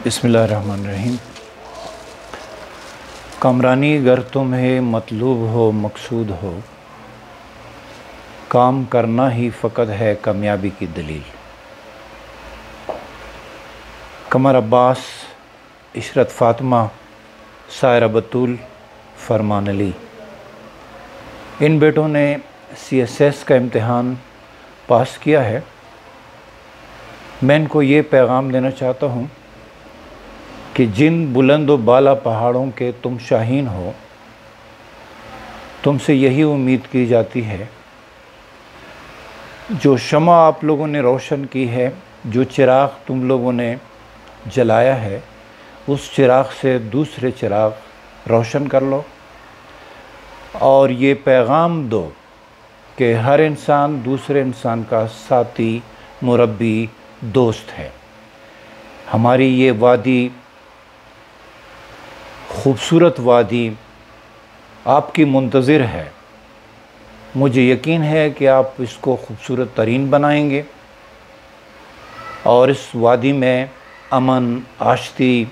بسم اللہ الرحمن الرحیم۔ کامرانی گر تمہیں مطلوب ہو مقصود ہو، کام کرنا ہی فقط ہے کامیابی کی دلیل۔ قمر عباس، عشرت فاطمہ، سائرہ بطول، فرمان علی، ان بیٹوں نے CSS کا امتحان پاس کیا ہے۔ میں ان کو یہ پیغام دینا چاہتا ہوں کہ جن بلند و بالا پہاڑوں کے تم شاہین ہو، تم سے یہی امید کی جاتی ہے، جو شمع آپ لوگوں نے روشن کی ہے، جو چراغ تم لوگوں نے جلایا ہے، اس چراغ سے دوسرے چراغ روشن کر لو، اور یہ پیغام دو کہ ہر انسان دوسرے انسان کا ساتھی، مربی، دوست ہے۔ ہماری یہ وادی، خوبصورت وادی آپ کی منتظر ہے۔ مجھے یقین ہے کہ آپ اس کو خوبصورت ترین بنائیں گے اور اس وادی میں امن، آشتی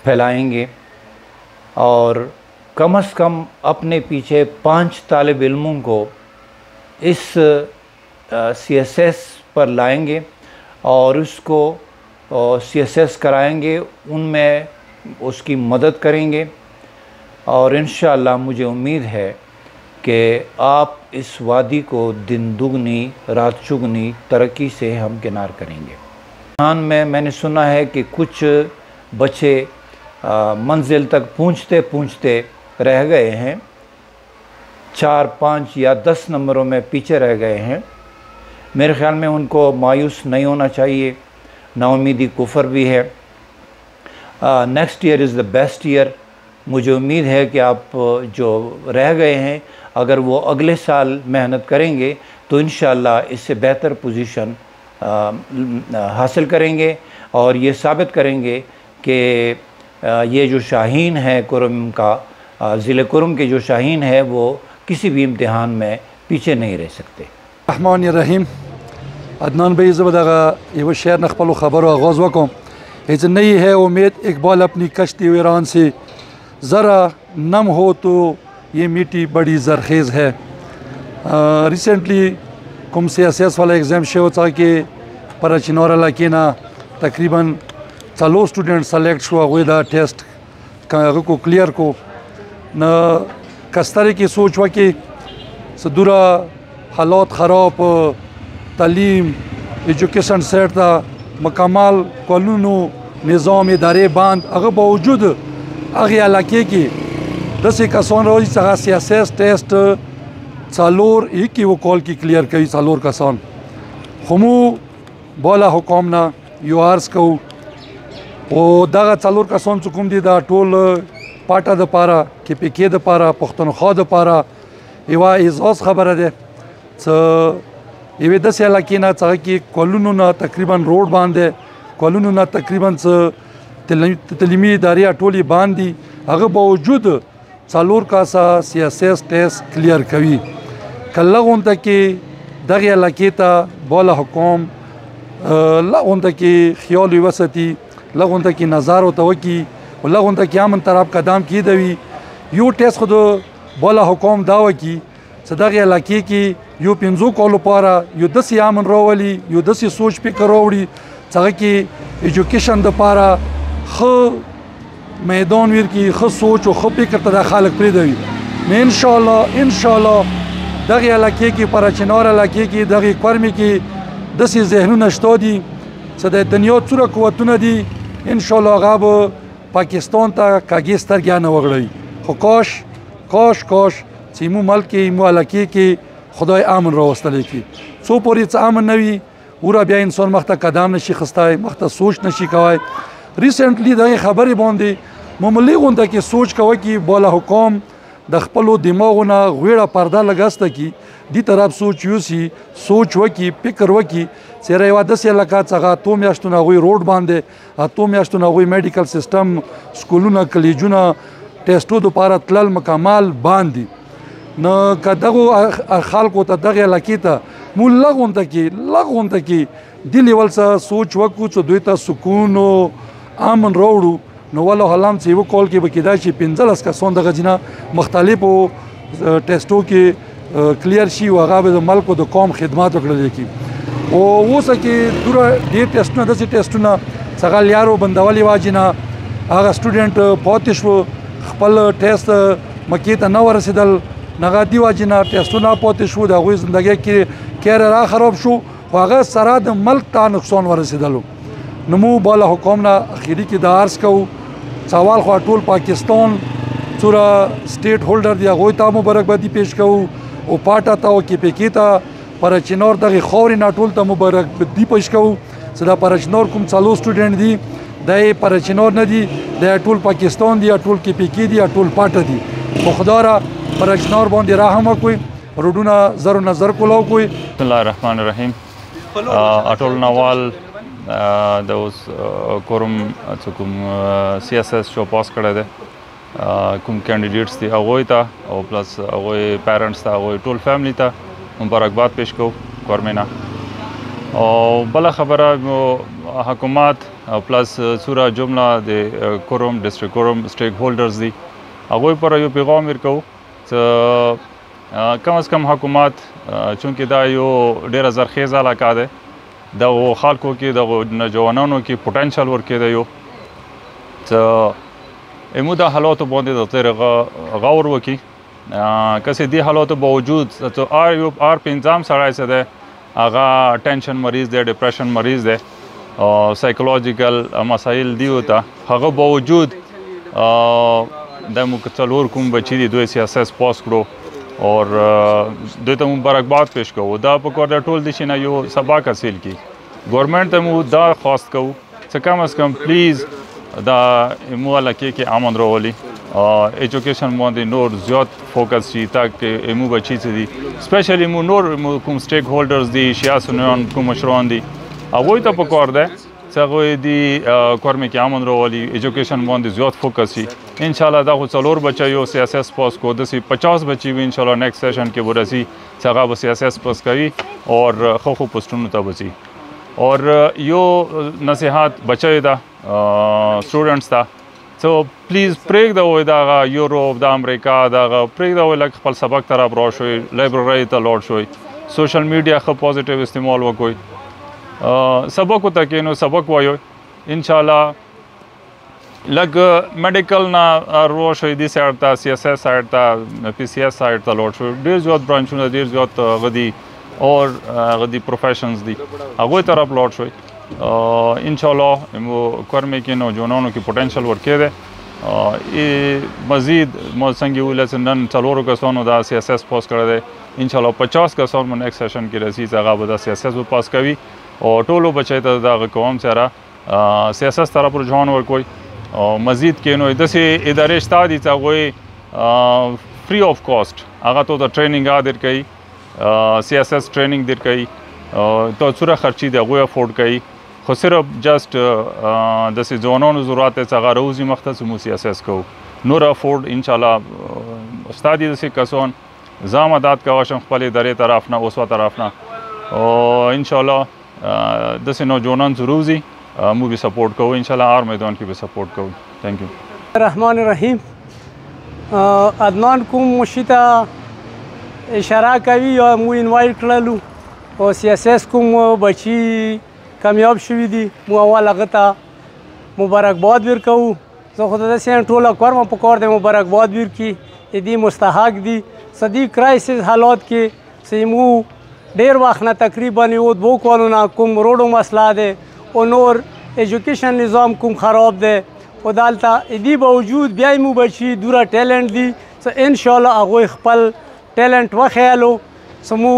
پھیلائیں گے، اور کم از کم اپنے پیچھے 5 طالب علموں کو اس CSS پر لائیں گے اور اس کو CSS کرائیں گے، ان میں اس کی مدد کریں گے، اور انشاءاللہ مجھے امید ہے کہ آپ اس وادی کو دن دگنی رات چگنی ترقی سے ہمکنار کریں گے۔ میں نے سنا ہے کہ کچھ بچے منزل تک پہنچتے رہ گئے ہیں، 4، 5 یا 10 نمبروں میں پیچھے رہ گئے ہیں۔ میرے خیال میں ان کو مایوس نہیں ہونا چاہیے، نا امیدی کفر بھی ہے۔ نیکسٹ ایئر از دا بیسٹ ایئر۔ مجھے امید ہے کہ آپ جو رہ گئے ہیں، اگر وہ اگلے سال محنت کریں گے تو انشاءاللہ اس سے بہتر پوزیشن حاصل کریں گے، اور یہ ثابت کریں گے کہ یہ جو شاہین ہے کرم کا، ضلع کرم کے جو شاہین ہے، وہ کسی بھی امتحان میں پیچھے نہیں رہ سکتے۔ الرحمن الرحیم۔ عدنان بھائی زبداغا یہ شعر نخبل و خبر و آغاز وکم، ایز نہیں ہے امید اقبال اپنی کشتی ویران سے، ذرا نم ہو تو یہ میٹی بڑی زرخیز ہے۔ ریسنٹلی کم CSS والا ایگزام شو تھا کہ پراچینور علاقے نا تقریباً 4 اسٹوڈنٹ سلیکٹ ہوا ہوئے دا ٹیسٹ کو کلیئر کو نہ کسترے کی سوچ ہوا کہ سدورا حالات خراب، تعلیم، ایجوکیشن سیٹ تھا، مکمل قانون و نظام ادارے بند، اگر باوجود اگے علاقے کی 10 کسان روزی سگا CSS ٹیسٹ 4 ایک کی وہ کال کی کلیئر کئی 4 کسان خمو بالا حکام نا یو عرض کو وہ داغا 4 کسان چکم دی دا ٹول پاٹا دا پارا KPK دا پارا پختونخوا دا پارا ایوا اعزاز خبر دے یہ 10 علاقے نا چاہا کہ کولونو نا تقریباً روڈ باندھے، کولونو نا تقریباً تعلیمی ادارے ٹولی باندھی، اگر باوجود 4 کاسا CSS ٹیسٹ کلیئر کوي کلغون تا کہ دغه علاقے تا بالا حکام لغون تا کہ خیال وسطی لغون تا کہ نظار و توکی لغون تا کہ امن طرف قدم کی دوی یو ٹیسٹ خود بالا حکام داو کی صدغه علاقے کی یو 5 کالو پارا یو 10 امن راولی یو 10 سوچ پہ کروڑی څنګه کې ایجوکیشن د پارا خو میدان ویر کی خو سوچ او خو فکر ته خلق پرې دی نه ان شاء الله دغه علاقې کې پراچینور علاقې کې دغه قرمې کې داسې ذهنونه شته دي چې د دنیا څوره قوتونه دي ان شاء الله هغه پاکستان ته کاږي سترګې نه وغړوي، خو کاش چې مو ملک کې مو علاقې کې خدای امن راوستلی کی څو پورې چې امن نه وي ورا بیا انسان مخته قدم نشي خستای، مخته سوچ نشي کوای۔ ریسنټلی دغه خبرې باندې معمولی غونډه کې سوچ کوي چې بالا حکام د خپل دماغونه غوړه پرده لګاسته کی دی طرف سوچ یوسی سوچ وکي فکر وکي چې یو 10 علاقه څنګه تو میاشتونه غوي روډ باندې تو میاشتونه غوي میډیکل سیستم، سکولونه، کلیجونه، ټیسټو د پاره تلل مکمل باندې نه کدغه خلکو ته دغه علاقې ته مو لغون ته کې دی لیول څخه سوچ وکړو چې دوی ته سکون او امن راوړو نو والله حالام چې یو کال کې به کېدای شي 15 کسان دغه جنا مختلفو ټیسټو کې کلیر شي او هغه به د ملک او د قوم خدمات وکړل کی او اوس کې دوره ډېر ټیسټونه داسې ټیسټونه څنګه لیارو بندولي واجنه هغه سټوډنټ پاتې شو خپل ټیسټ مکې ته نه ورسېدل نغه دی واجنه ټیسټونه پاتې شو د هغوی زندګۍ کې کیریر خراب شو خو هغه سره د ملک ته نقصان ورسېدلو نو مو بالا حکومت اخیری کې د عرض کوو سوال خو ټول پاکستان څوره سټیټ هولډر دی هغوی ته مبارکبادي پیش کوو او پاټا ته او کې پکې ته پرچینور دغه خوري نه ټول ته مبارکبادي پیش کوو صدا پرچینور کوم څلور سټوډنټ دي د پرچینور نه دي د ټول پاکستان دی ټول کې پکې دي ټول پاټا دي خو خدا را پرچینور باندې رحم وکړي روډونه زرو نظر کولاو کوي بسم الله الرحمن الرحیم اټول نوال د اوس کوم کوم سیاست شو پاس کړی دی کوم کینډیډیټس دي هغوی ته او پلس هغوی پیرنټس ته هغوی ټول فیملی ته مبارکباد پیش کوو ګورمنټ او بله خبره حکومت پلس څوره جمله د کوروم ډسټرکټ کوروم سټیک هولډرز دي هغوی پر یو پیغام ورکوو چې کم از کم حکومت چونکې دا یو ډېره زرخیزه علاقه ده دغو خلکو کې دغو نوجوانانو کې پوټنشل ورکېده یو چې امو د حالاتو باندې د تیر غور وکړي که چې دې حالاتو باوجود چې هر پنځم سړی چې دی هغه ټینشن مریض دی ډپریشن مریض دی سایکولوجیکل مسایل دي ورته هغه باوجود د موږ څلور کوم بچي دي دوی سیاست پاس کړو اور دوی ته مبارکباد پیش کوو دا په کار د ټول دي چې نه یو سبق حاصل کړي ګورنمنټ ته مو دا خواست کوو چې کم از کم پلیز دا مو علاقې کې امن راولي ایجوکیشن باندې نور زیات فوکس شي تاکہ مو بچي چې دي سپیشلی مو نور کوم سټیک هولډرز دي سیاسيون کوم مشران دي هغوی ته په کار ده چې هغوی دي کورمې کې امن راولي ایجوکیشن باندې زیات فوکس شي ان شاء الله دا خو څلور بچي یو سیاست پاس کو داسې 50 بچي وي ان شاء الله نیکسٹ سیشن کې ورسي چې هغه به سیاست پاس کوي اور خو پوسټونو ته بچي اور یو نصیحت بچي دا سټوډنټس ته سو پلیز پرېږده وای دغه یوروپ د امریکا دغه پرېږده وای لږ خپل سبق طرف را شوئ لایبررۍ ته لاړ شوئ سوشل میډیا ښه پازیټیو استعمال وکړئ سبق ورته کښېنو سبق وایو انشاءالله لږ میډیکل نه را شوئ دې سایډ ته سیاست سایډ ته پی سی ایس سایډ ته لاړ شوئ ډېر زیات برانچونه ډېر زیات هغه دي اور هغه دي پروفیشنز دي هغوی طرف لاړ شوئ انشاءالله کورمې کې نوجوانانو کې پوټنشل ورکې دی مزید ما څنګه ویل چې نن څلورو کسانو دا سیاست پاس کړی دی انشاءالله 50 کسان مو نیکسٹ سیشن کې رسي چې هغه به دا سیاست پاس کوي او ټولو بچی ته دغه قوم سره سیاست طرف رجحان ورکوي او مزید کې نو داسې ادارې شته دي چې هغوی فری آف کاسټ هغه ته د ټریننګ درکوي سیاست ټریننګ درکوي ته څوره خرچي دی هغوی افورډ کوي خو صرف جسټ داسې ځوانانو ضرورت دی چې هغه راوځي مخته چې موږ سیاست کوو نور افورډ انشاءالله شته دي داسې کسان زه مدد کوه شم خپل ادارې طرف نه اوسوا طرف نه او انشاءالله داسې نوجوانان چې راوځي موږ به سپورټ کوو انشاءالله هر میدان کې به سپورټ کوو تھینک یو رحمان الرحیم عدنان کوم مشي ته اشاره کوي یا مو انوایټ کړلو او سیاست کوم بچي کامیاب شوي دي مو اول هغه ته مبارکباد ورکوو زه خو داسې ټوله کورمه په کار دی مبارکباد ورکړي دې مستحق دي صدی کرایسس حالات کې چې مو ډېر وخت نه تقریبا یو 2 کالو نه کوم روډو مسله دی او نور ایجوکیشن نظام کوم خراب دی او دلته دې باوجود بیا مو بچي دوره ټیلنټ دي چې انشاءالله هغوی خپل ټیلنټ وښیلو چې مو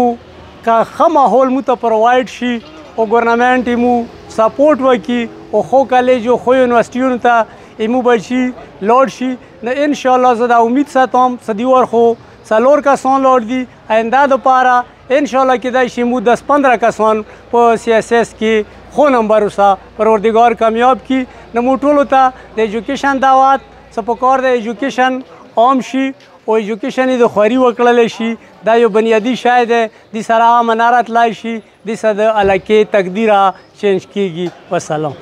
که ښه ماحول مو ته پرووایډ شي او ګورنمنټ مو سپورټ وکړي او خو کالج او خو یونیورسټیونو ته مو بچي لاړ شي نو انشاءالله زه دا امید ساتم چې دې ور خو څلور کسان لاړ دي آینده دپاره انشاءالله کیدای شي مو 10-15 کسان په سیاست کې خو نمبر وسه پروردګار کامیاب کی نو مو ټولو ته د ایجوکیشن دعوت څه په کار د ایجوکیشن عام شي او ایجوکیشن یې د خواري وکړلی شي دا یو بنیادي شی دی د سره مناره تلای شي د سره د علاقې تقدیره چینج کیږي وسلام